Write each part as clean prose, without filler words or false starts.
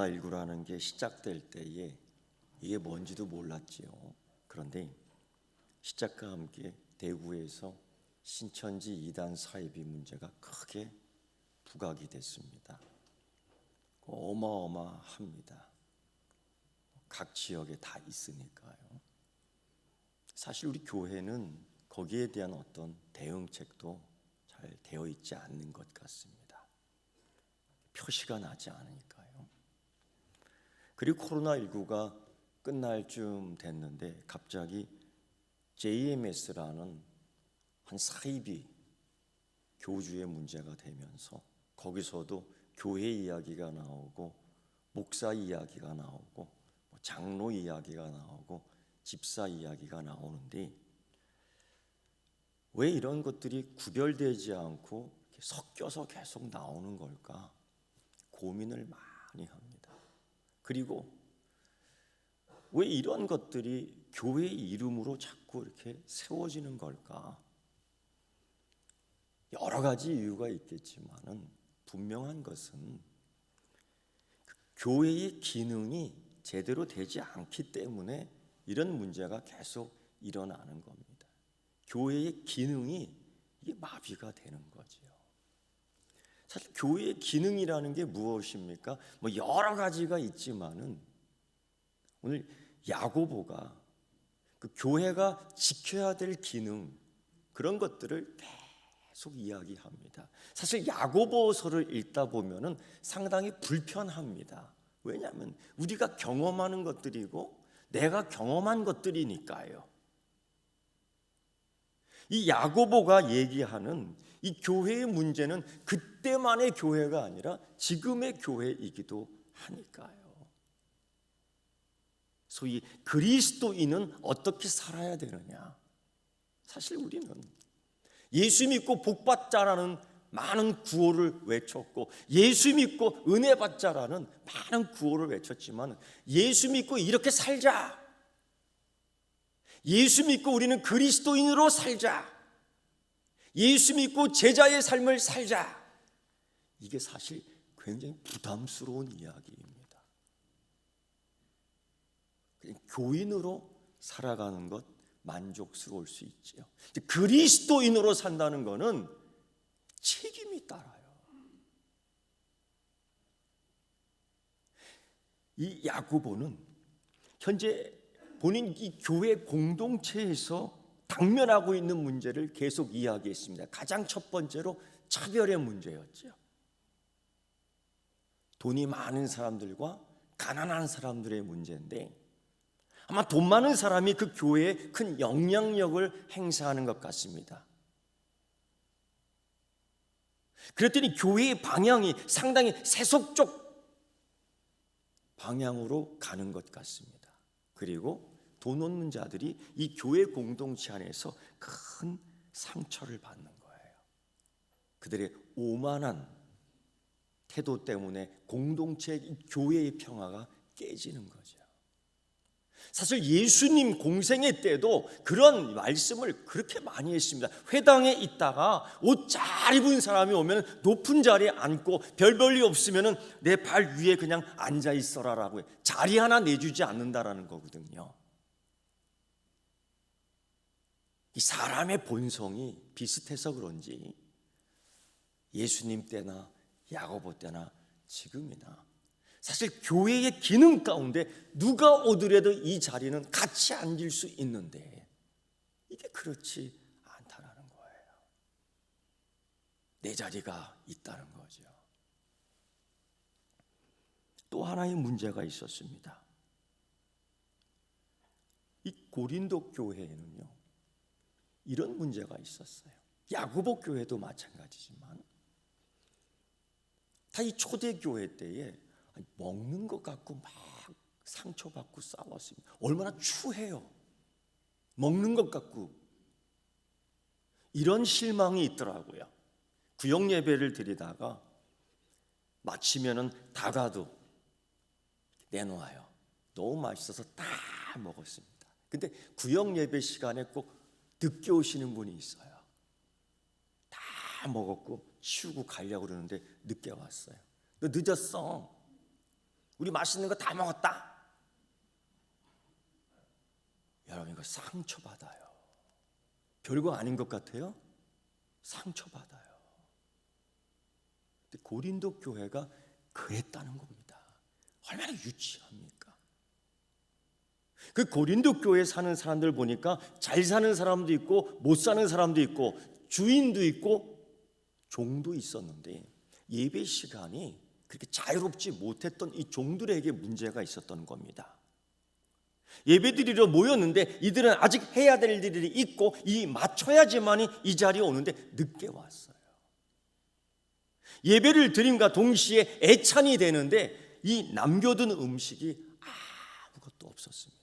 코로나19라는 게 시작될 때에 이게 뭔지도 몰랐지요. 그런데 시작과 함께 대구에서 신천지 이단 사이비 문제가 크게 부각이 됐습니다. 어마어마합니다. 각 지역에 다 있으니까요. 사실 우리 교회는 거기에 대한 어떤 대응책도 잘 되어 있지 않는 것 같습니다. 표시가 나지 않으니까요. 그리고 코로나19가 끝날 쯤 됐는데 갑자기 JMS라는 한 사이비 교주의 문제가 되면서 거기서도 교회 이야기가 나오고 목사 이야기가 나오고 장로 이야기가 나오고 집사 이야기가 나오는데 왜 이런 것들이 구별되지 않고 섞여서 계속 나오는 걸까 고민을 많이 합니다. 그리고 왜 이런 것들이 교회 이름으로 자꾸 이렇게 세워지는 걸까? 여러 가지 이유가 있겠지만은 분명한 것은 교회의 기능이 제대로 되지 않기 때문에 이런 문제가 계속 일어나는 겁니다. 교회의 기능이 이게 마비가 되는 거지요. 사실 교회의 기능이라는 게 무엇입니까? 여러 가지가 있지만은 오늘 야고보가 그 교회가 지켜야 될 기능 그런 것들을 계속 이야기합니다. 사실 야고보서를 읽다 보면은 상당히 불편합니다. 왜냐하면 우리가 경험하는 것들이고 내가 경험한 것들이니까요. 이 야고보가 얘기하는 이 교회의 문제는 그때만의 교회가 아니라 지금의 교회이기도 하니까요. 소위 그리스도인은 어떻게 살아야 되느냐? 사실 우리는 예수 믿고 복 받자라는 많은 구호를 외쳤고 예수 믿고 은혜 받자라는 많은 구호를 외쳤지만 예수 믿고 이렇게 살자, 예수 믿고 우리는 그리스도인으로 살자, 예수 믿고 제자의 삶을 살자, 이게 사실 굉장히 부담스러운 이야기입니다. 그냥 교인으로 살아가는 것 만족스러울 수 있지요. 그리스도인으로 산다는 것은 책임이 따라요. 이 야고보는 현재 본인 이 교회 공동체에서 당면하고 있는 문제를 계속 이야기했습니다. 가장 첫 번째로 차별의 문제였죠. 돈이 많은 사람들과 가난한 사람들의 문제인데 아마 돈 많은 사람이 그 교회에 큰 영향력을 행사하는 것 같습니다. 그랬더니 교회의 방향이 상당히 세속적 방향으로 가는 것 같습니다. 그리고 돈 없는 자들이 이 교회 공동체 안에서 큰 상처를 받는 거예요. 그들의 오만한 태도 때문에 공동체, 교회의 평화가 깨지는 거죠. 사실 예수님 공생애 때도 그런 말씀을 그렇게 많이 했습니다. 회당에 있다가 옷 잘 입은 사람이 오면 높은 자리에 앉고 별 볼일 없으면 내 발 위에 그냥 앉아 있어라라고 자리 하나 내주지 않는다라는 거거든요. 이 사람의 본성이 비슷해서 그런지 예수님 때나 야고보 때나 지금이나 사실 교회의 기능 가운데 누가 오더라도 이 자리는 같이 앉을 수 있는데 이게 그렇지 않다라는 거예요. 내 자리가 있다는 거죠. 또 하나의 문제가 있었습니다. 이 고린도 교회에는요 이런 문제가 있었어요. 야고보 교회도 마찬가지지만 다 이 초대 교회 때에 먹는 것 갖고 막 상처받고 싸웠습니다. 얼마나 추해요. 먹는 것 갖고 이런 실망이 있더라고요. 구역 예배를 드리다가 마치면은 다가도 내놓아요. 너무 맛있어서 다 먹었습니다. 근데 구역 예배 시간에 꼭 늦게 오시는 분이 있어요. 다 먹었고 치우고 가려고 그러는데 늦게 왔어요. 너 늦었어. 우리 맛있는 거 다 먹었다. 여러분 이거 상처받아요. 별거 아닌 것 같아요? 상처받아요. 근데 고린도 교회가 그랬다는 겁니다. 얼마나 유치합니까? 그 고린도 교회에 사는 사람들 보니까 잘 사는 사람도 있고 못 사는 사람도 있고 주인도 있고 종도 있었는데 예배 시간이 그렇게 자유롭지 못했던 이 종들에게 문제가 있었던 겁니다. 예배드리러 모였는데 이들은 아직 해야 될 일이 있고 이 맞춰야지만이 이 자리에 오는데 늦게 왔어요. 예배를 드림과 동시에 애찬이 되는데 이 남겨둔 음식이 아무것도 없었습니다.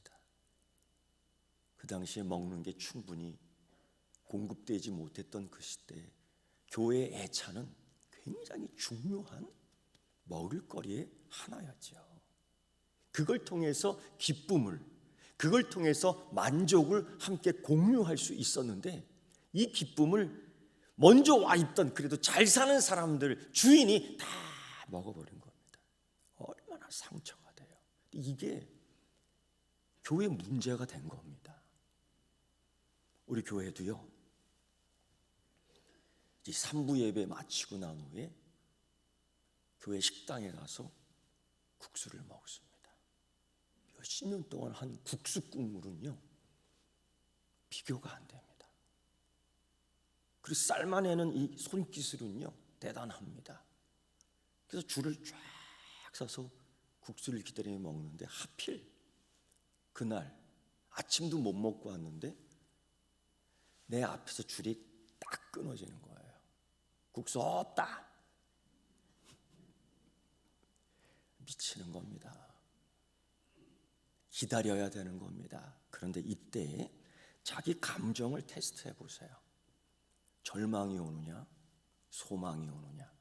그 당시에 먹는 게 충분히 공급되지 못했던 그 시대 교회의 애찬은 굉장히 중요한 먹을거리의 하나였죠. 그걸 통해서 기쁨을, 그걸 통해서 만족을 함께 공유할 수 있었는데 이 기쁨을 먼저 와 있던 그래도 잘 사는 사람들 주인이 다 먹어버린 겁니다. 얼마나 상처가 돼요. 이게 교회 문제가 된 겁니다. 우리 교회도요, 이 3부 예배 마치고 난 후에 교회 식당에 가서 국수를 먹습니다. 몇십 년 동안 한 국수 국물은요 비교가 안 됩니다. 그리고 삶아내는 이 손기술은요 대단합니다. 그래서 줄을 쫙 서서 국수를 기다리며 먹는데 하필 그날 아침도 못 먹고 왔는데 내 앞에서 줄이 딱 끊어지는 거예요. 국수 없다. 미치는 겁니다. 기다려야 되는 겁니다. 그런데 이때 자기 감정을 테스트해 보세요. 절망이 오느냐, 소망이 오느냐.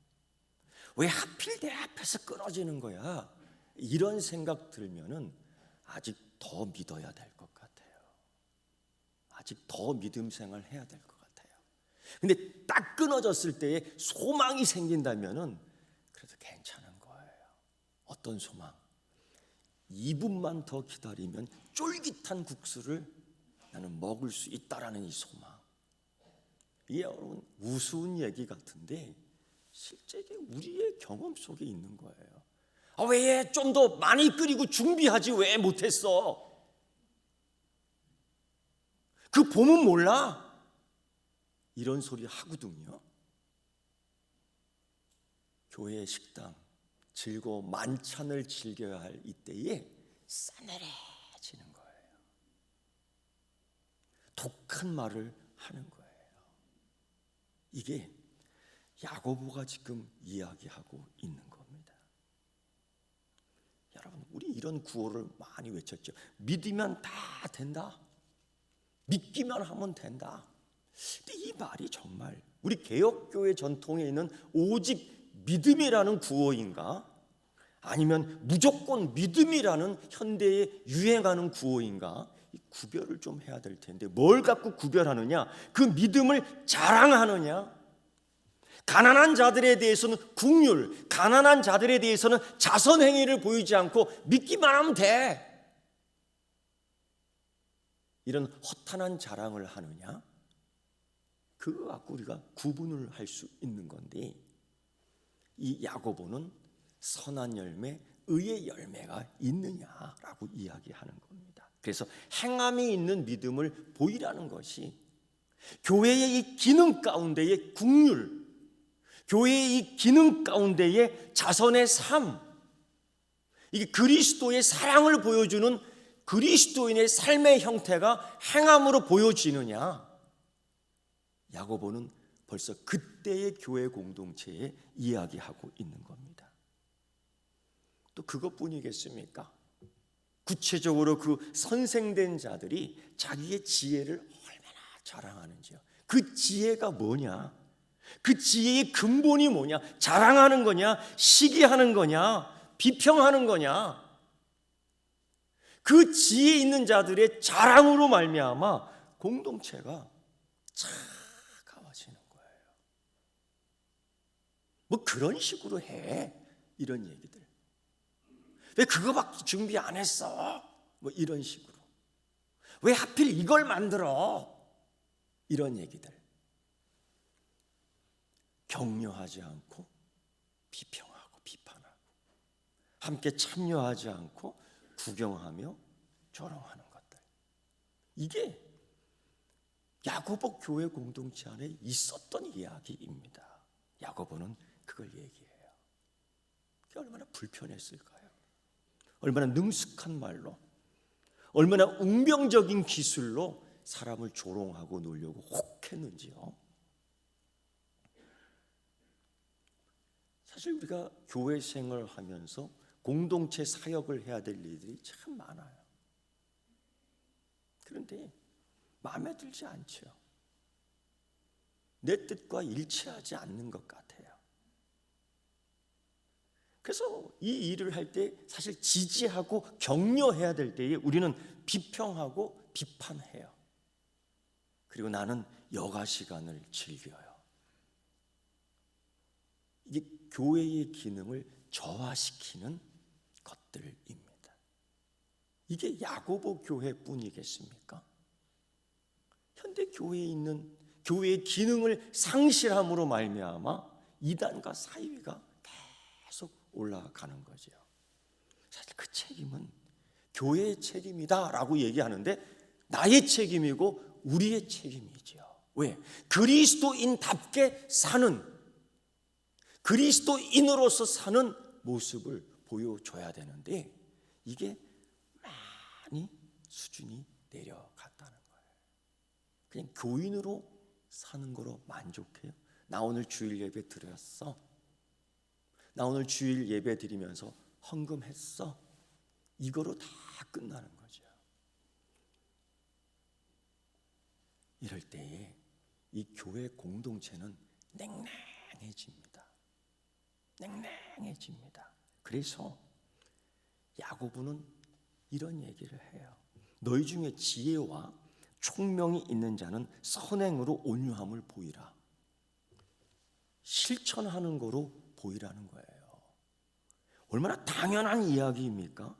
왜 하필 내 앞에서 끊어지는 거야? 이런 생각 들면은 아직 더 믿어야 될 것 같아요. 아직 더 믿음 생활 해야 될 것 같아요. 근데 딱 끊어졌을 때에 소망이 생긴다면은 그래도 괜찮은 거예요. 어떤 소망? 2분만 더 기다리면 쫄깃한 국수를 나는 먹을 수 있다라는 이 소망. 이게 여러분 우스운 얘기 같은데 실제 이게 우리의 경험 속에 있는 거예요. 왜 좀 더 많이 끓이고 준비하지 왜 못했어? 그 봄은 몰라? 이런 소리 하거든요. 교회의 식당 즐거운 만찬을 즐겨야 할 이때에 싸늘해지는 거예요. 독한 말을 하는 거예요. 이게 야고보가 지금 이야기하고 있는 겁니다. 여러분 우리 이런 구호를 많이 외쳤죠. 믿으면 다 된다. 믿기만 하면 된다. 근데 이 말이 정말 우리 개혁교회 전통에 있는 오직 믿음이라는 구호인가? 아니면 무조건 믿음이라는 현대에 유행하는 구호인가? 이 구별을 좀 해야 될 텐데 뭘 갖고 구별하느냐? 그 믿음을 자랑하느냐? 가난한 자들에 대해서는 긍휼, 가난한 자들에 대해서는 자선 행위를 보이지 않고 믿기만 하면 돼. 이런 허탄한 자랑을 하느냐? 그거 갖고 우리가 구분을 할 수 있는 건데 이 야고보는 선한 열매, 의의 열매가 있느냐라고 이야기하는 겁니다. 그래서 행함이 있는 믿음을 보이라는 것이 교회의 이 기능 가운데의 긍휼, 교회의 이 기능 가운데의 자선의 삶, 이게 그리스도의 사랑을 보여주는 그리스도인의 삶의 형태가 행함으로 보여지느냐? 야고보는 벌써 그때의 교회 공동체에 이야기하고 있는 겁니다. 또 그것뿐이겠습니까? 구체적으로 그 선생된 자들이 자기의 지혜를 얼마나 자랑하는지요. 그 지혜가 뭐냐? 그 지혜의 근본이 뭐냐? 자랑하는 거냐? 시기하는 거냐? 비평하는 거냐? 그 지혜 있는 자들의 자랑으로 말미암아 공동체가 차가워지는 거예요. 뭐 그런 식으로 해. 이런 얘기들. 왜 그거밖에 준비 안 했어? 뭐 이런 식으로. 왜 하필 이걸 만들어? 이런 얘기들. 격려하지 않고 비평하고 비판하고, 함께 참여하지 않고 구경하며 조롱하는 것들. 이게 야고보 교회 공동체 안에 있었던 이야기입니다. 야고보는 그걸 얘기해요. 그게 얼마나 불편했을까요? 얼마나 능숙한 말로, 얼마나 운명적인 기술로 사람을 조롱하고 놀려고 혹했는지요. 사실 우리가 교회 생활을 하면서 공동체 사역을 해야 될 일들이 참 많아요. 그런데 마음에 들지 않죠. 내 뜻과 일치하지 않는 것 같아요. 그래서 이 일을 할 때 사실 지지하고 격려해야 될 때에 우리는 비평하고 비판해요. 그리고 나는 여가 시간을 즐겨요. 이게 교회의 기능을 저하시키는 것들입니다. 이게 야고보 교회뿐이겠습니까? 현대 교회에 있는 교회의 기능을 상실함으로 말미암아 이단과 사이비가 계속 올라가는 거죠. 사실 그 책임은 교회의 책임이다라고 얘기하는데 나의 책임이고 우리의 책임이죠. 왜? 그리스도인답게 사는, 그리스도인으로서 사는 모습을 보여줘야 되는데 이게 많이 수준이 내려갔다는 거예요. 그냥 교인으로 사는 거로 만족해요. 나 오늘 주일 예배 드렸어. 나 오늘 주일 예배 드리면서 헌금했어. 이거로 다 끝나는 거죠. 이럴 때에 이 교회 공동체는 냉랭해집니다. 냉랭해집니다. 그래서 야고보는 이런 얘기를 해요. 너희 중에 지혜와 총명이 있는 자는 선행으로 온유함을 보이라. 실천하는 거로 보이라는 거예요. 얼마나 당연한 이야기입니까?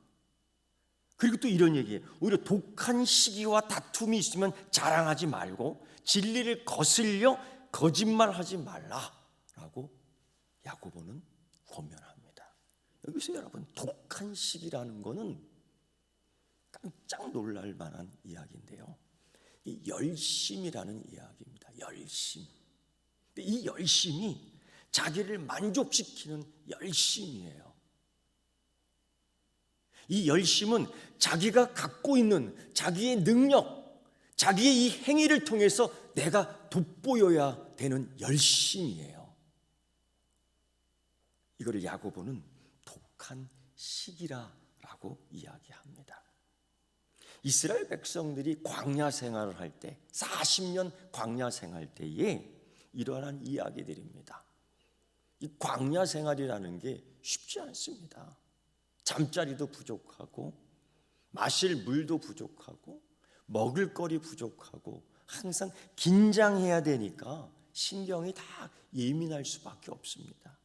그리고 또 이런 얘기예요. 오히려 독한 시기와 다툼이 있으면 자랑하지 말고 진리를 거슬려 거짓말하지 말라라고 야고보는 권면합니다. 여기서 여러분, 독한 시기라는 거는 깜짝 놀랄 만한 이야기인데요. 이 열심이라는 이야기입니다. 열심. 이 열심이 자기를 만족시키는 열심이에요. 이 열심은 자기가 갖고 있는 자기의 능력, 자기의 이 행위를 통해서 내가 돋보여야 되는 열심이에요. 이거를 야고보는 독한 시기라고 이야기합니다. 이스라엘 백성들이 광야 생활을 할 때, 40년 광야 생활 때에 일어난 이야기들입니다. 이 광야 생활이라는 게 쉽지 않습니다. 잠자리도 부족하고 마실 물도 부족하고 먹을 거리 부족하고 항상 긴장해야 되니까 신경이 다 예민할 수밖에 없습니다.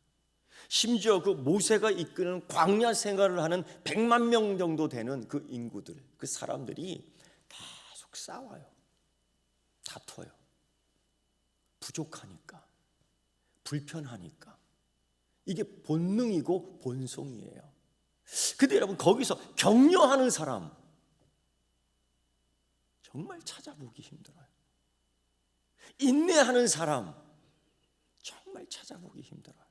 심지어 그 모세가 이끄는 광야 생활을 하는 100만 명 정도 되는 그 인구들, 그 사람들이 계속 싸워요. 다퉈요. 부족하니까, 불편하니까. 이게 본능이고 본성이에요. 근데 여러분, 거기서 격려하는 사람 정말 찾아보기 힘들어요. 인내하는 사람 정말 찾아보기 힘들어요.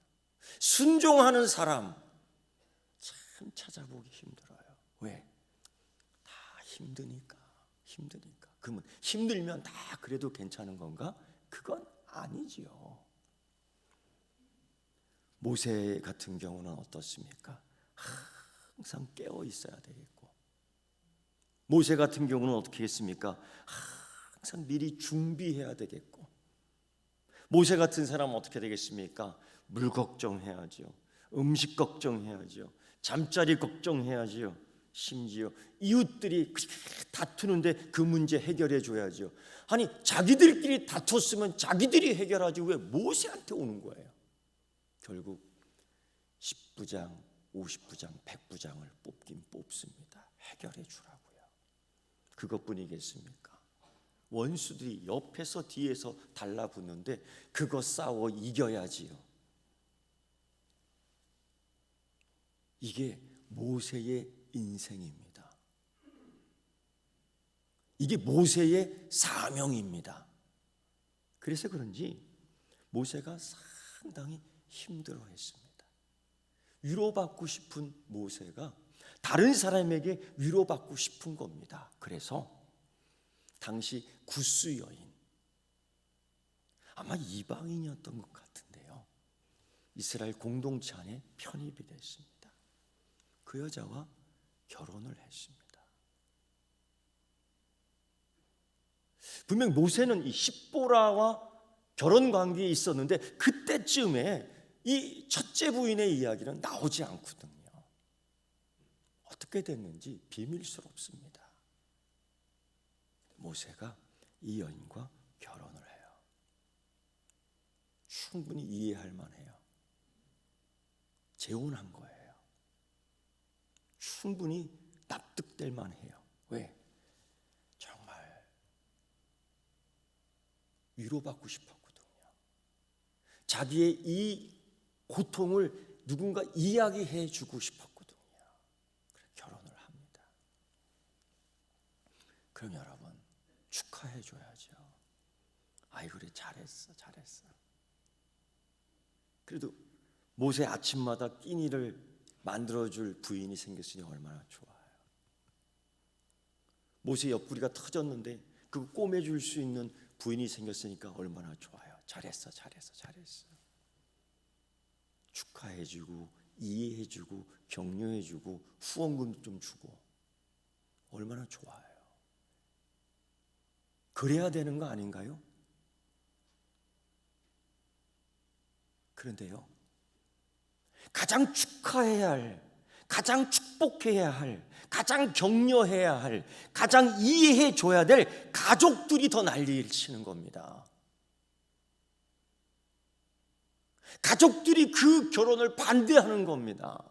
순종하는 사람 참 찾아보기 힘들어요. 왜? 다 힘드니까. 그러면 힘들면 다 그래도 괜찮은 건가? 그건 아니지요. 모세 같은 경우는 어떻습니까? 항상 깨어 있어야 되겠고, 모세 같은 경우는 어떻게 했습니까? 항상 미리 준비해야 되겠고, 모세 같은 사람은 어떻게 되겠습니까? 물 걱정해야죠. 음식 걱정해야죠. 잠자리 걱정해야죠. 심지어 이웃들이 다투는데 그 문제 해결해 줘야죠. 아니, 자기들끼리 다퉜으면 자기들이 해결하지 왜 모세한테 오는 거예요? 결국 10부장 50부장, 100부장을 뽑긴 뽑습니다. 해결해 주라고요. 그것뿐이겠습니까? 원수들이 옆에서 뒤에서 달라붙는데 그거 싸워 이겨야지요. 이게 모세의 인생입니다. 이게 모세의 사명입니다. 그래서 그런지 모세가 상당히 힘들어했습니다. 위로받고 싶은 모세가 다른 사람에게 위로받고 싶은 겁니다. 그래서 당시 구스 여인, 아마 이방인이었던 것 같은데요, 이스라엘 공동체 안에 편입이 됐습니다. 그 여자와 결혼을 했습니다. 분명 모세는 이 십보라와 결혼 관계에 있었는데 그때쯤에 이 첫째 부인의 이야기는 나오지 않거든요. 어떻게 됐는지 비밀스럽습니다. 모세가 이 여인과 결혼을 해요. 충분히 이해할 만해요. 재혼한 거예요. 충분히 납득될 만해요. 왜? 정말 위로받고 싶었거든요. 자기의 이 고통을 누군가 이야기해 주고 싶었거든요. 그래서 결혼을 합니다. 그럼 여러분 축하해 줘야죠. 아이 그래 잘했어. 그래도 모세 아침마다 끼니를 만들어줄 부인이 생겼으니 얼마나 좋아요. 모세 옆구리가 터졌는데 그거 꼬매줄 수 있는 부인이 생겼으니까 얼마나 좋아요. 잘했어. 축하해주고 이해해주고 격려해주고 후원금 좀 주고 얼마나 좋아요. 그래야 되는 거 아닌가요? 그런데요, 가장 축하해야 할, 가장 축복해야 할, 가장 격려해야 할, 가장 이해해 줘야 될 가족들이 더 난리를 치는 겁니다. 가족들이 그 결혼을 반대하는 겁니다.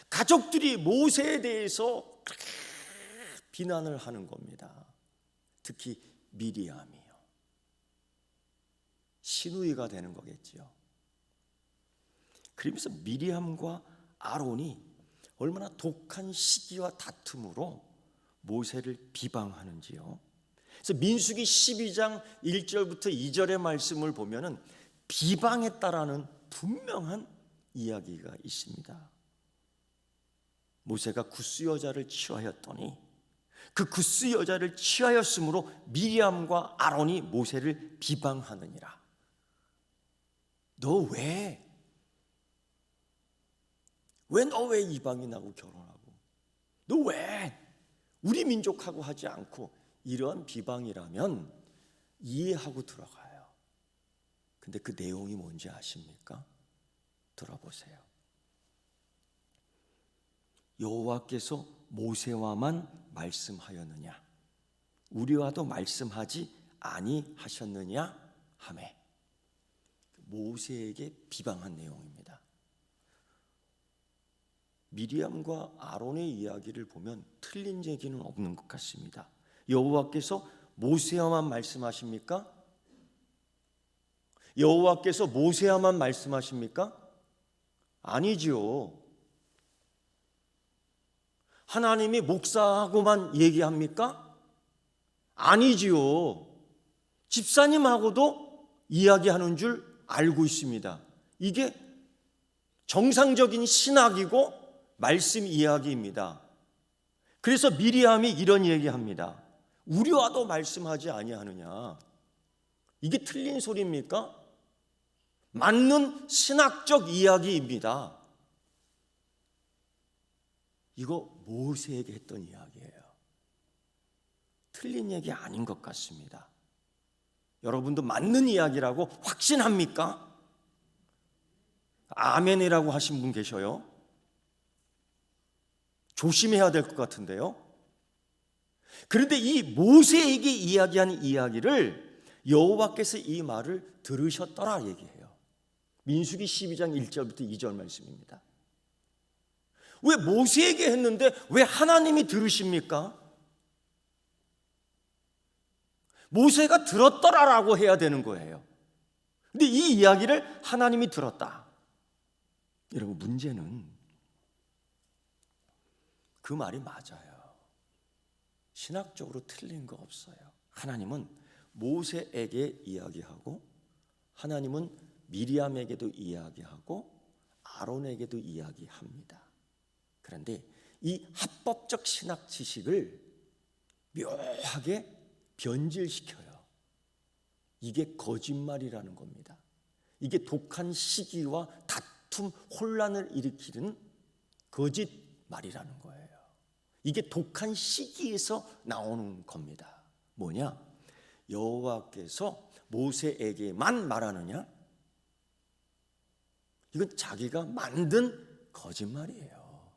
가족들이 모세에 대해서 그렇게 비난을 하는 겁니다. 특히 미리암이요. 시누이가 되는 거겠지요. 그러면서 미리암과 아론이 얼마나 독한 시기와 다툼으로 모세를 비방하는지요. 그래서 민수기 12장 1절부터 2절의 말씀을 보면은 비방했다라는 분명한 이야기가 있습니다. 모세가 구스 여자를 취하였더니 그 구스 여자를 취하였으므로 미리암과 아론이 모세를 비방하느니라. 너 왜 이방인하고 결혼하고, 너 왜 우리 민족하고 하지 않고, 이러한 비방이라면 이해하고 들어가요. 근데 그 내용이 뭔지 아십니까? 들어보세요. 여호와께서 모세와만 말씀하였느냐, 우리와도 말씀하지 아니하셨느냐 하매, 모세에게 비방한 내용입니다. 미리암과 아론의 이야기를 보면 틀린 얘기는 없는 것 같습니다. 여호와께서 모세와만 말씀하십니까? 여호와께서 모세와만 말씀하십니까? 아니지요. 하나님이 목사하고만 얘기합니까? 아니지요. 집사님하고도 이야기하는 줄 알고 있습니다. 이게 정상적인 신학이고 말씀 이야기입니다. 그래서 미리암이 이런 얘기합니다. 우리와도 말씀하지 아니하느냐. 이게 틀린 소리입니까? 맞는 신학적 이야기입니다. 이거 모세에게 했던 이야기예요. 틀린 얘기 아닌 것 같습니다. 여러분도 맞는 이야기라고 확신합니까? 아멘이라고 하신 분 계셔요? 조심해야 될 것 같은데요. 그런데 이 모세에게 이야기한 이야기를 여호와께서 이 말을 들으셨더라 얘기해요. 민수기 12장 1절부터 2절 말씀입니다. 왜 모세에게 했는데 왜 하나님이 들으십니까? 모세가 들었더라라고 해야 되는 거예요. 근데 이 이야기를 하나님이 들었다. 여러분, 문제는 그 말이 맞아요. 신학적으로 틀린 거 없어요. 하나님은 모세에게 이야기하고, 하나님은 미리암에게도 이야기하고, 아론에게도 이야기합니다. 그런데 이 합법적 신학 지식을 묘하게 변질시켜요. 이게 거짓말이라는 겁니다. 이게 독한 시기와 다툼, 혼란을 일으키는 거짓말이라는 거예요. 이게 독한 시기에서 나오는 겁니다. 뭐냐? 여호와께서 모세에게만 말하느냐? 이건 자기가 만든 거짓말이에요.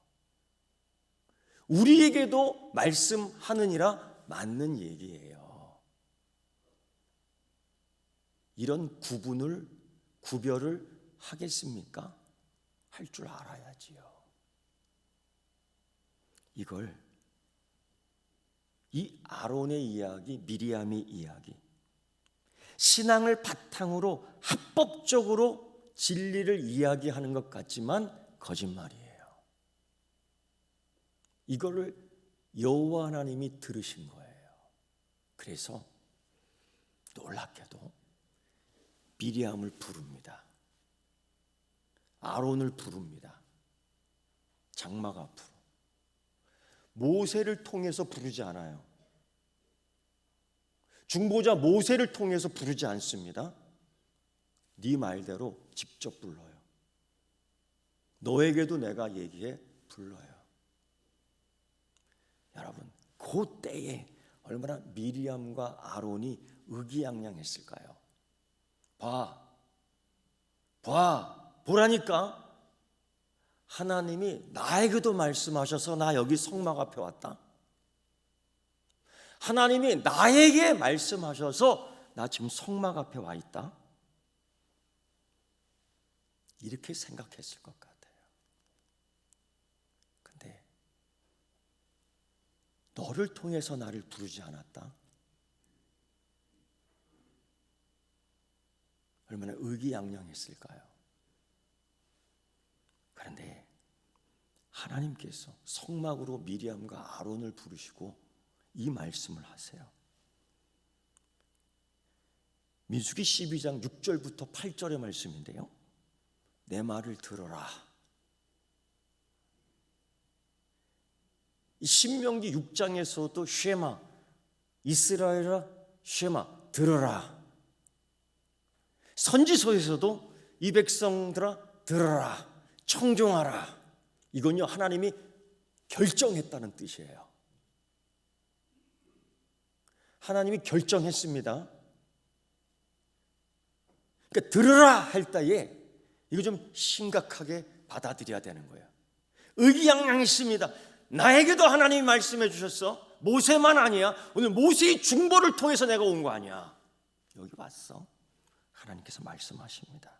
우리에게도 말씀하느니라 맞는 얘기예요. 이런 구별을 하겠습니까? 할 줄 알아야지요. 이걸 이 아론의 이야기, 미리암의 이야기, 신앙을 바탕으로 합법적으로 진리를 이야기하는 것 같지만 거짓말이에요. 이거를 여호와 하나님이 들으신 거예요. 그래서 놀랍게도 미리암을 부릅니다. 아론을 부릅니다. 장막 앞으로. 모세를 통해서 부르지 않아요. 중보자 모세를 통해서 부르지 않습니다. 네 말대로 직접 불러요. 너에게도 내가 얘기해 불러요. 여러분, 그 때에 얼마나 미리암과 아론이 의기양양했을까요? 보라니까 하나님이 나에게도 말씀하셔서 나 여기 성막 앞에 왔다. 하나님이 나에게 말씀하셔서 나 지금 성막 앞에 와 있다. 이렇게 생각했을 것 같아요. 근데 너를 통해서 나를 부르지 않았다. 얼마나 의기양양했을까요? 그런데 하나님께서 성막으로 미리암과 아론을 부르시고 이 말씀을 하세요. 민수기 12장 6절부터 8절의 말씀인데요. 내 말을 들어라. 신명기 6장에서도 쉐마, 이스라엘아 쉐마, 들어라. 선지서에서도 이 백성들아 들어라, 청종하라. 이건요 하나님이 결정했다는 뜻이에요. 하나님이 결정했습니다. 그러니까 들으라 할 때에 이거 좀 심각하게 받아들여야 되는 거예요. 의기양양했습니다. 나에게도 하나님이 말씀해 주셨어. 모세만 아니야. 오늘 모세의 중보를 통해서 내가 온 거 아니야. 여기 왔어. 하나님께서 말씀하십니다.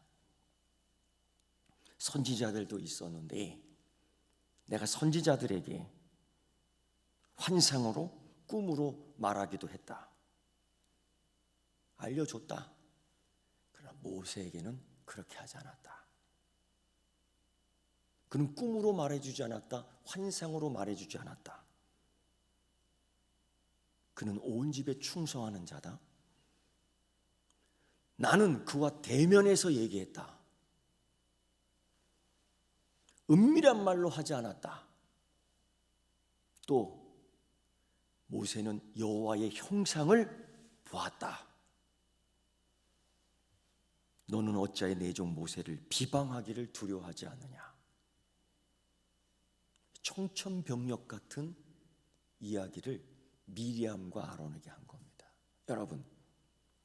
선지자들도 있었는데 내가 선지자들에게 환상으로 꿈으로 말하기도 했다. 알려줬다. 그러나 모세에게는 그렇게 하지 않았다. 그는 꿈으로 말해주지 않았다. 환상으로 말해주지 않았다. 그는 온 집에 충성하는 자다. 나는 그와 대면해서 얘기했다. 은밀한 말로 하지 않았다. 또 모세는 여호와의 형상을 보았다. 너는 어찌하여 내 종 모세를 비방하기를 두려워하지 않느냐. 청천벽력 같은 이야기를 미리암과 아론에게 한 겁니다. 여러분,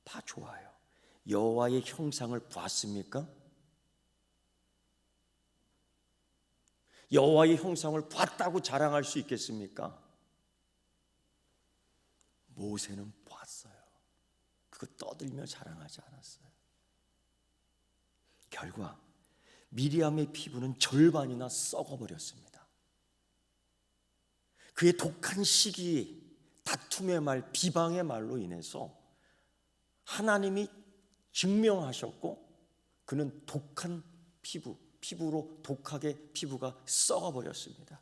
다 좋아요. 여호와의 형상을 보았습니까? 여호와의 형상을 봤다고 자랑할 수 있겠습니까? 모세는 봤어요. 그거 떠들며 자랑하지 않았어요. 결과 미리암의 피부는 절반이나 썩어버렸습니다. 그의 독한 시기, 다툼의 말, 비방의 말로 인해서 하나님이 증명하셨고 그는 독한 피부로 독하게 피부가 썩어버렸습니다.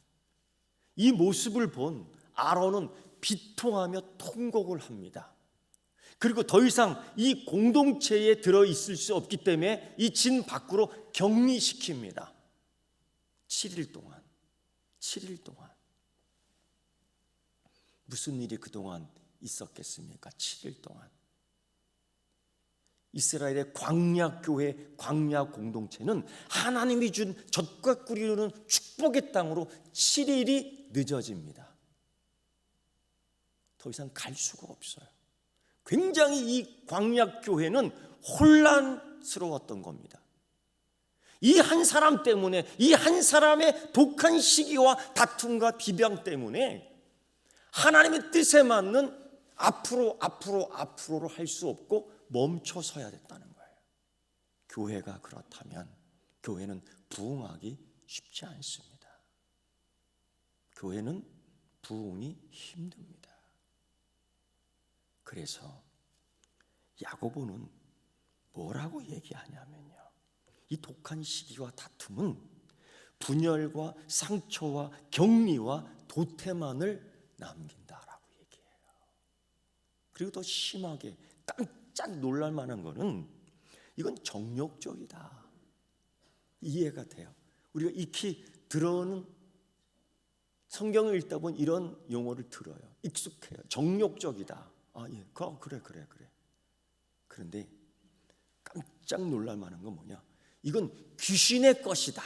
이 모습을 본 아론은 비통하며 통곡을 합니다. 그리고 더 이상 이 공동체에 들어있을 수 없기 때문에 이 진 밖으로 격리시킵니다. 7일 동안. 무슨 일이 그동안 있었겠습니까? 7일 동안. 이스라엘의 광야교회, 광야공동체는 하나님이 준 젖과 꿀이 흐르는 축복의 땅으로 7일이 늦어집니다. 더 이상 갈 수가 없어요. 굉장히 이 광야교회는 혼란스러웠던 겁니다. 이 한 사람 때문에, 이 한 사람의 독한 시기와 다툼과 비방 때문에 하나님의 뜻에 맞는 앞으로를 할 수 없고 멈춰 서야 됐다는 거예요. 교회가 그렇다면 교회는 부흥하기 쉽지 않습니다. 교회는 부흥이 힘듭니다. 그래서 야고보는 뭐라고 얘기하냐면요, 이 독한 시기와 다툼은 분열과 상처와 격리와 도태만을 남긴다라고 얘기해요. 그리고 더 심하게 깜짝 놀랄 만한 거는 이건 정욕적이다. 이해가 돼요. 우리가 익히 들어오는 성경을 읽다 보면 이런 용어를 들어요. 익숙해요. 정욕적이다. 아, 예, 그래. 그런데 깜짝 놀랄 만한 건 뭐냐? 이건 귀신의 것이다.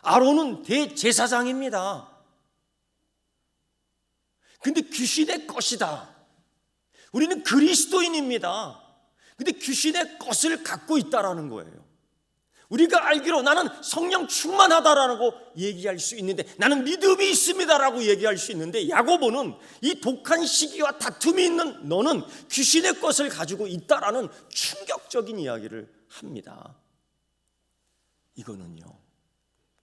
아론은 대제사장입니다. 근데 귀신의 것이다. 우리는 그리스도인입니다. 근데 귀신의 것을 갖고 있다라는 거예요. 우리가 알기로 나는 성령 충만하다라고 얘기할 수 있는데, 나는 믿음이 있습니다라고 얘기할 수 있는데, 야고보는 이 독한 시기와 다툼이 있는 너는 귀신의 것을 가지고 있다라는 충격적인 이야기를 합니다. 이거는요,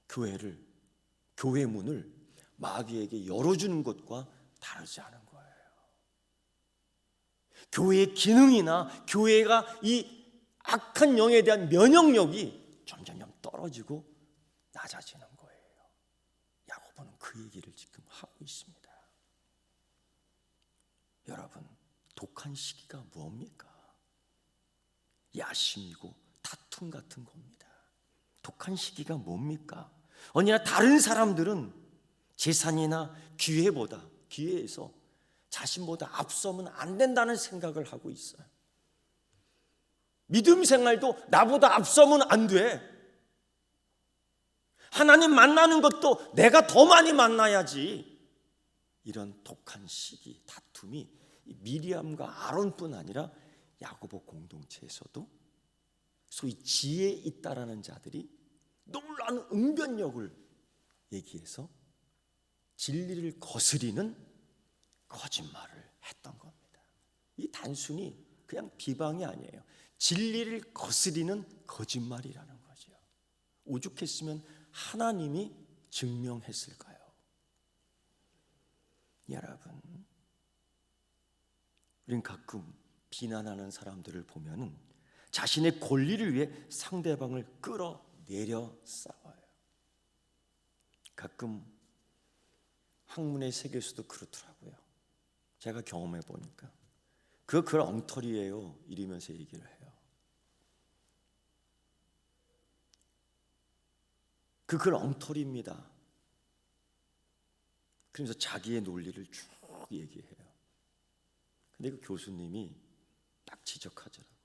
교회 문을 마귀에게 열어주는 것과 다르지 않은 거예요. 교회의 기능이나 교회가 이 악한 영에 대한 면역력이 점점 떨어지고 낮아지는 거예요. 야고보는 그 얘기를 지금 하고 있습니다. 여러분, 독한 시기가 뭡니까? 야심이고 다툼 같은 겁니다. 독한 시기가 뭡니까? 언제나 다른 사람들은 재산이나 기회에서 자신보다 앞서면 안 된다는 생각을 하고 있어요. 믿음 생활도 나보다 앞서면 안 돼. 하나님 만나는 것도 내가 더 많이 만나야지. 이런 독한 시기, 다툼이 미리암과 아론뿐 아니라 야고보 공동체에서도 소위 지혜에 있다라는 자들이 놀라운 응변력을 얘기해서 진리를 거스리는 거짓말을 했던 겁니다. 이 단순히 그냥 비방이 아니에요. 진리를 거스리는 거짓말이라는 거죠. 오죽했으면 하나님이 증명했을까요? 여러분, 우린 가끔 비난하는 사람들을 보면은 자신의 권리를 위해 상대방을 끌어내려 싸워요. 가끔 학문의 세계에서도 그렇더라고요. 제가 경험해 보니까 그걸 엉터리예요 이러면서 얘기를 해요. 그걸 엉터리입니다. 그러면서 자기의 논리를 쭉 얘기해요. 근데 그 교수님이 딱 지적하더라고요.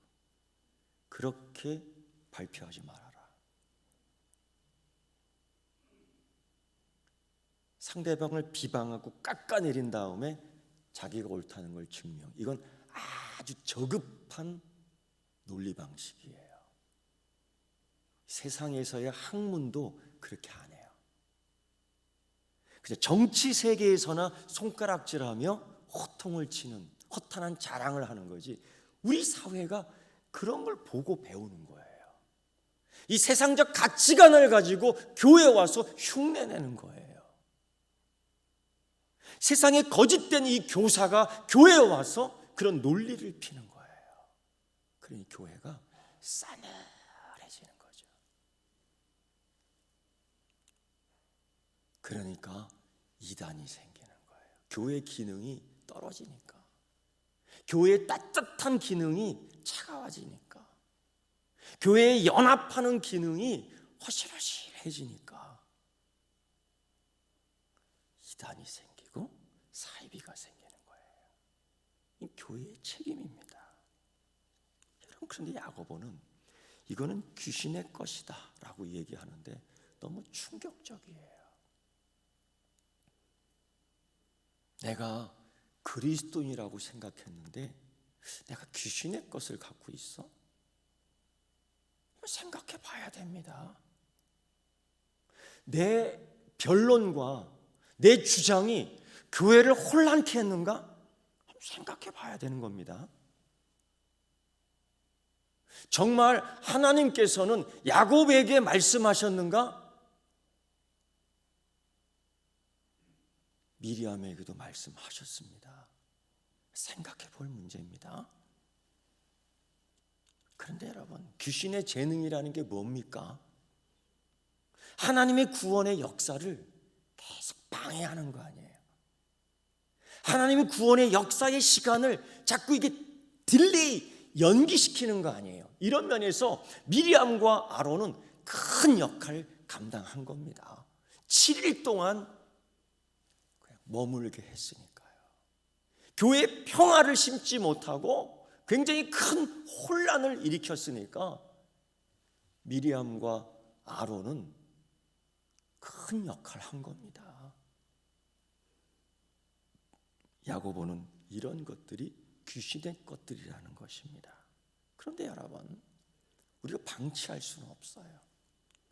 그렇게 발표하지 말아라. 상대방을 비방하고 깎아내린 다음에 자기가 옳다는 걸 증명. 이건 아주 저급한 논리 방식이에요. 세상에서의 학문도 그렇게 안 해요. 그냥 정치 세계에서나 손가락질하며 호통을 치는 허탄한 자랑을 하는 거지. 우리 사회가 그런 걸 보고 배우는 거예요. 이 세상적 가치관을 가지고 교회에 와서 흉내내는 거예요. 세상에 거짓된 이 교사가 교회에 와서 그런 논리를 피는 거예요. 그러니 교회가 싸늘해지는 거죠. 그러니까 이단이 생기는 거예요. 교회 기능이 떨어지니까, 교회의 따뜻한 기능이 차가워지니까, 교회에 연합하는 기능이 허실허실해지니까 이단이 생기고 사이비가 생기는 거예요. 이 교회의 책임입니다. 여러분, 그런데 야고보는 이거는 귀신의 것이다 라고 얘기하는데 너무 충격적이에요. 내가 그리스도인이라고 생각했는데 내가 귀신의 것을 갖고 있어? 생각해 봐야 됩니다. 내 변론과 내 주장이 교회를 혼란케 했는가? 생각해 봐야 되는 겁니다. 정말 하나님께서는 야곱에게 말씀하셨는가? 미리암에게도 말씀하셨습니다. 생각해 볼 문제입니다. 그런데 여러분, 귀신의 재능이라는 게 뭡니까? 하나님의 구원의 역사를 계속 방해하는 거 아니에요. 하나님의 구원의 역사의 시간을 자꾸 이게 딜레이, 연기시키는 거 아니에요. 이런 면에서 미리암과 아론은 큰 역할을 감당한 겁니다. 7일 동안 그냥 머물게 했으니까요. 교회에 평화를 심지 못하고 굉장히 큰 혼란을 일으켰으니까 미리암과 아론은 큰 역할을 한 겁니다. 야고보는 이런 것들이 귀신의 것들이라는 것입니다. 그런데 여러분, 우리가 방치할 수는 없어요.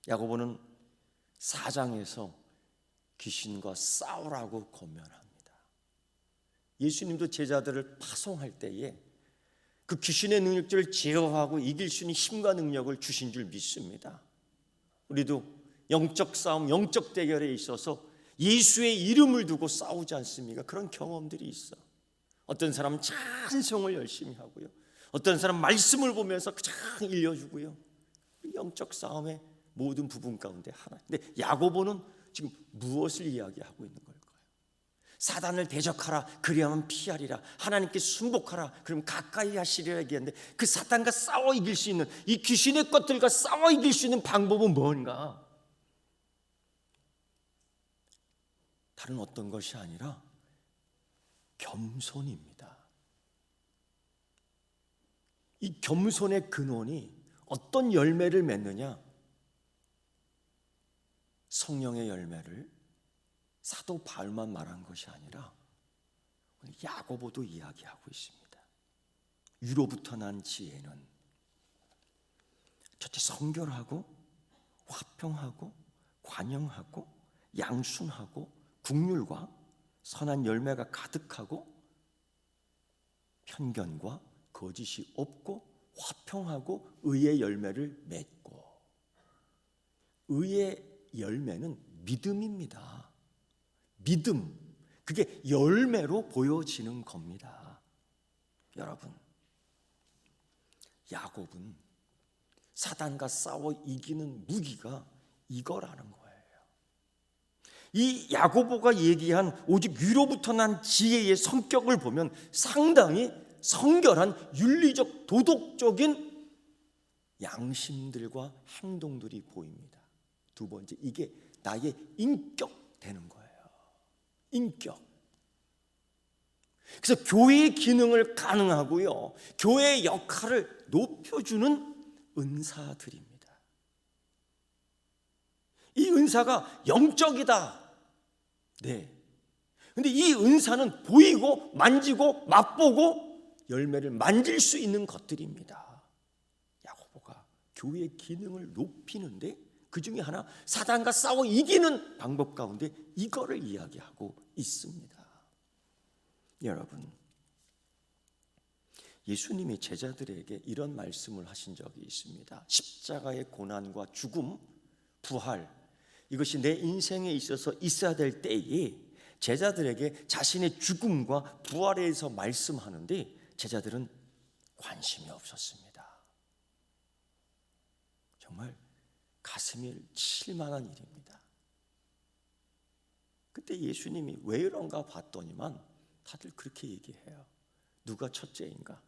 야고보는 4장에서 귀신과 싸우라고 권면합니다. 예수님도 제자들을 파송할 때에 그 귀신의 능력들을 제어하고 이길 수 있는 힘과 능력을 주신 줄 믿습니다. 우리도 영적 싸움, 영적 대결에 있어서 예수의 이름을 두고 싸우지 않습니까? 그런 경험들이 있어. 어떤 사람은 찬송을 열심히 하고요, 어떤 사람은 말씀을 보면서 그냥 일려주고요. 영적 싸움의 모든 부분 가운데 하나. 근데 야고보는 지금 무엇을 이야기하고 있는 걸까요? 사단을 대적하라, 그리하면 피하리라. 하나님께 순복하라, 그럼 가까이 하시리라 얘기했는데, 그 사단과 싸워 이길 수 있는, 이 귀신의 것들과 싸워 이길 수 있는 방법은 뭔가? 다른 어떤 것이 아니라 겸손입니다. 이 겸손의 근원이 어떤 열매를 맺느냐? 성령의 열매를 사도 바울만 말한 것이 아니라 야고보도 이야기하고 있습니다. 위로부터 난 지혜는 첫째 성결하고 화평하고 관영하고 양순하고 국률과 선한 열매가 가득하고 편견과 거짓이 없고 화평하고 의의 열매를 맺고, 의의 열매는 믿음입니다. 믿음, 그게 열매로 보여지는 겁니다. 여러분, 야곱은 사단과 싸워 이기는 무기가 이거라는 거예요. 이 야고보가 얘기한 오직 위로부터 난 지혜의 성격을 보면 상당히 성결한 윤리적 도덕적인 양심들과 행동들이 보입니다. 두 번째, 이게 나의 인격 되는 거예요. 인격. 그래서 교회의 기능을 가능하고요, 교회의 역할을 높여주는 은사들입니다. 이 은사가 영적이다. 네. 근데 이 은사는 보이고 만지고 맛보고 열매를 만질 수 있는 것들입니다. 야고보가 교회의 기능을 높이는데 그 중에 하나, 사단과 싸워 이기는 방법 가운데 이거를 이야기하고 있습니다. 여러분, 예수님이 제자들에게 이런 말씀을 하신 적이 있습니다. 십자가의 고난과 죽음, 부활, 이것이 내 인생에 있어서 있어야 될 때에 제자들에게 자신의 죽음과 부활에 대해서 말씀하는데 제자들은 관심이 없었습니다. 정말 가슴이 칠 만한 일입니다. 그때 예수님이 왜 이런가 봤더니만 다들 그렇게 얘기해요. 누가 첫째인가?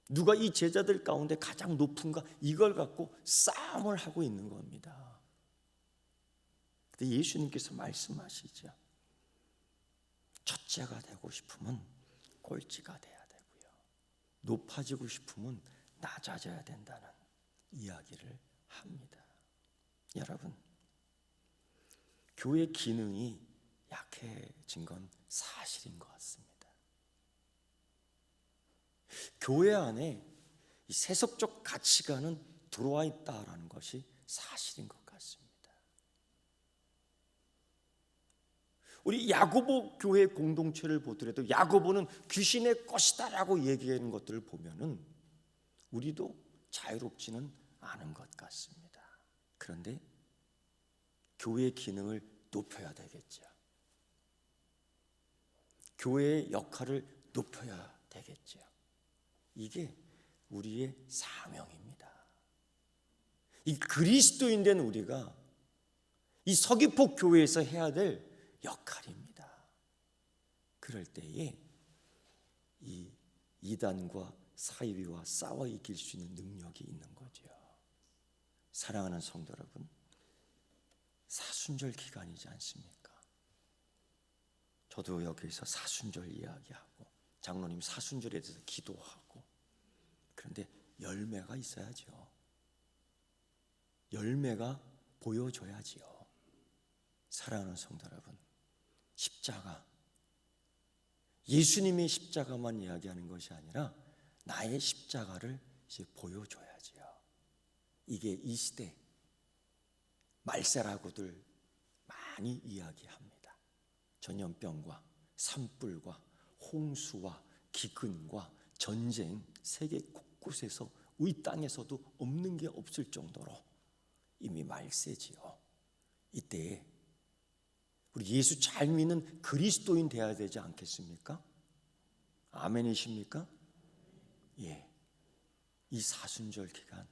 누가 이 제자들 가운데 가장 높은가? 이걸 갖고 싸움을 하고 있는 겁니다. 근데 예수님께서 말씀하시죠. 첫째가 되고 싶으면 꼴찌가 돼야 되고요. 높아지고 싶으면 낮아져야 된다는 이야기를 합니다. 여러분, 교회 기능이 약해진 건 사실인 것 같습니다. 교회 안에 이 세속적 가치관은 들어와 있다라는 것이 사실인 것 같습니다. 우리 야고보 교회 공동체를 보더라도 야고보는 귀신의 것이다라고 얘기하는 것들을 보면은 우리도 자유롭지는 않은 것 같습니다. 그런데 교회의 기능을 높여야 되겠죠. 교회의 역할을 높여야 되겠죠. 이게 우리의 사명입니다. 이 그리스도인 된 우리가 이 서귀포 교회에서 해야 될 역할입니다. 그럴 때에 이 이단과 사이비와 싸워 이길 수 있는 능력이 있는 거죠. 사랑하는 성도 여러분, 사순절 기간이지 않습니까? 저도 여기서 사순절 이야기하고 장로님 사순절에 대해서 기도하고, 그런데 열매가 있어야죠. 열매가 보여줘야지요. 사랑하는 성도 여러분, 십자가, 예수님의 십자가만 이야기하는 것이 아니라 나의 십자가를 이제 보여줘야지요. 이게 이 시대 말세라고들 많이 이야기합니다. 전염병과 산불과 홍수와 기근과 전쟁, 세계 곳곳에서 이 땅에서도 없는 게 없을 정도로 이미 말세지요. 이때에 우리 예수 잘 믿는 그리스도인 되어야 되지 않겠습니까? 아멘이십니까? 예. 이 사순절 기간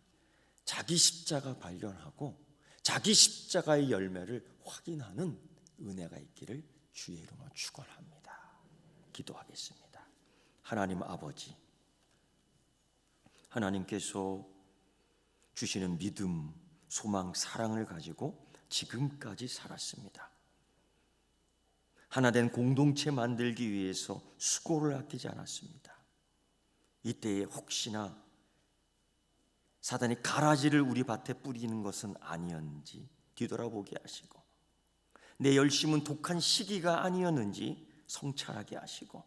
자기 십자가 발견하고 자기 십자가의 열매를 확인하는 은혜가 있기를 주의 이름으로 축원합니다. 기도하겠습니다. 하나님 아버지, 하나님께서 주시는 믿음, 소망, 사랑을 가지고 지금까지 살았습니다. 하나된 공동체 만들기 위해서 수고를 아끼지 않았습니다. 이때에 혹시나 사단이 가라지를 우리 밭에 뿌리는 것은 아니었는지 뒤돌아보게 하시고, 내 열심은 독한 시기가 아니었는지 성찰하게 하시고,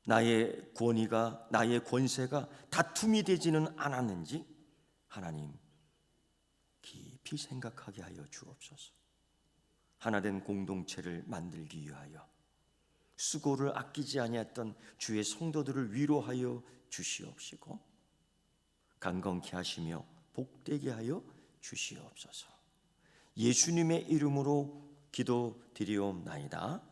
나의 권위가, 나의 권세가 다툼이 되지는 않았는지 하나님 깊이 생각하게 하여 주옵소서. 하나된 공동체를 만들기 위하여 수고를 아끼지 아니했던 주의 성도들을 위로하여 주시옵시고 강건케 하시며 복되게 하여 주시옵소서. 예수님의 이름으로 기도드리옵나이다.